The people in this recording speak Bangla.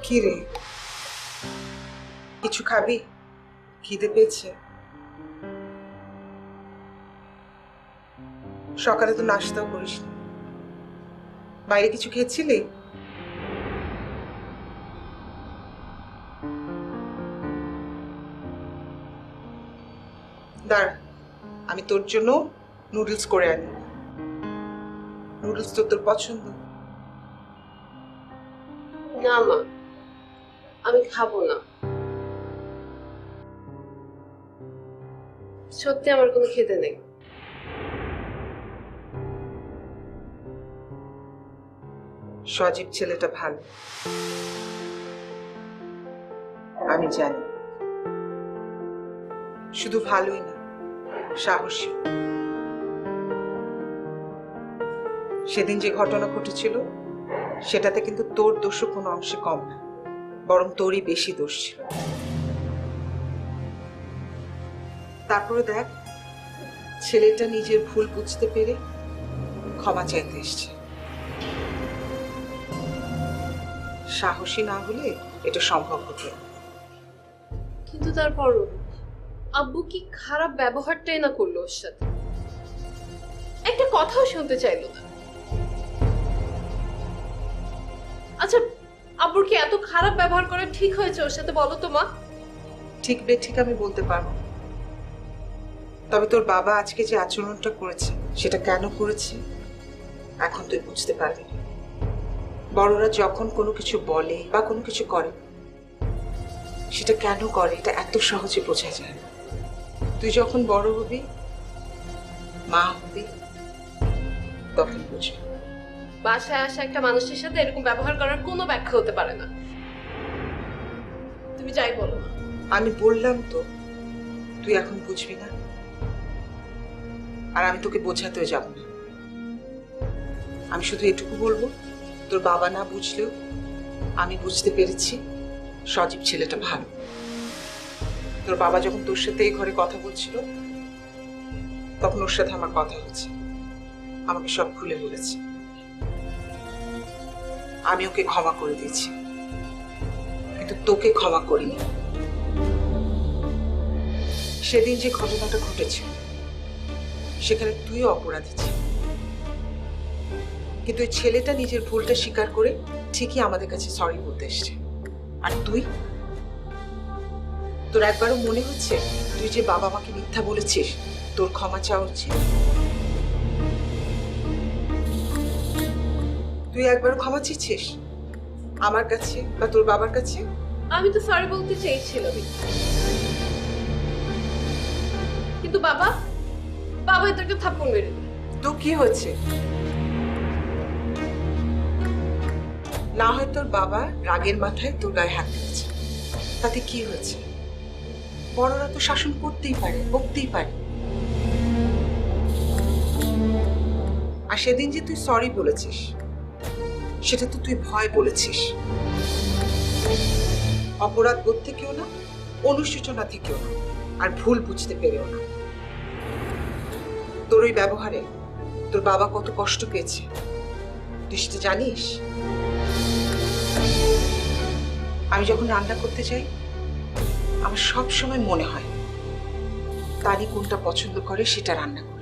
কি রে, কিছু খাবি? খিদে পেয়েছে? সকালে তো নাস্তাও করিস নি। বাইরে কিছু খেয়েছিলি? দাঁড়া, আমি তোর জন্য নুডলস করে আনি। নুডলস তো তোর পছন্দ। না মা, আমি খাবো না। সত্যি আমার কোনো খেতে নেই। সজীব ছেলেটা ভালো, আমি জানি। শুধু ভালোই না, সাহসী। সেদিন যে ঘটনা ঘটেছিল সেটাতে কিন্তু তোর দোষও কোনো অংশে কম না, বরং তোরই বেশি দোষ ছিল। তারপরে দেখ, ছেলেটা নিজের ভুল বুঝতে পেরে ক্ষমা চাইতে এসছে। সাহসী না হলে এটা সম্ভব হতো না। কিন্তু তারপরও আব্বু কি খারাপ ব্যবহারটাই না করলো ওর সাথে, একটা কথাও শুনতে চাইলো না। আচ্ছা, আব্বুর কি এত খারাপ ব্যবহার করা ঠিক হয়েছে ওর সাথে, বলো তো মা? ঠিক বেঠিক আমি বলতে পারবো, তবে তোর বাবা আজকে যে আচরণটা করেছে সেটা কেন করেছে এখন তুই বুঝতে পারবি। বড়রা যখন কোনো কিছু বলে বা কোনো কিছু করে সেটা কেন করে এটা এত সহজে বোঝা যায় না। তুই যখন বড় হবি, মা হবি, তখন বুঝবি। বাসায় আসা একটা মানুষের সাথে এরকম ব্যবহার করার কোনো ব্যাখ্যা হতে পারে না। তুমি যাই বলো না। আমি বললাম তো, তুই এখন বুঝবি না, আর আমি তোকে বোঝাতেও যাব না। আমি শুধু এটুকু বলবো, তোর বাবা না বুঝলেও আমি বুঝতে পেরেছি সজীব ছেলেটা ভালো। তোর বাবা যখন তোর সাথে এই ঘরে কথা বলছিল তখন ওর সাথে আমার কথা হচ্ছে, আমাকে সব খুলে বলেছে। আমি ওকে ক্ষমা করে দিয়েছি, কিন্তু তোকে ক্ষমা করিনি। সেদিন যে ঘটনাটা ঘটেছিল সেখানে তুইও অপরাধী ছিল, কিন্তু ওই ছেলেটা নিজের ভুলটা স্বীকার করে ঠিকই আমাদের কাছে সরি বলতে এসছে। আর তুই, তোর একবারও মনে হচ্ছে তুই যে বাবা মাকে মিথ্যা বলেছিস তোর ক্ষমা চাওয়া উচিত? তুই একবারও ক্ষমা চেয়েছিস আমার কাছে বা তোর বাবার কাছে? আমি তো সরি বলতে চেয়েছিলাম, কিন্তু বাবা এদেরকে থাপ্পড় মেরে দিল। তো কি হয়েছে? না হয় তোর বাবা রাগের মাথায় তোর গায়ে হাত দিয়েছে, তাতে কি হয়েছে? বড়রা তো শাসন করতেই পারে, বকতেই পারে। আর সেদিন যে তুই সরি বলেছিস সেটা তো তুই ভয় বলেছিস, অপরাধ বোধ থেকেও না, অনুশোচনা থেকেও না, আর ভুল বুঝতে পেরেও না। তোর ওই ব্যবহারে তোর বাবা কত কষ্ট পেয়েছে তুই সেটা জানিস? আমি যখন রান্না করতে যাই আমার সব সময় মনে হয় তারই কোনটা পছন্দ করে সেটা রান্না করি।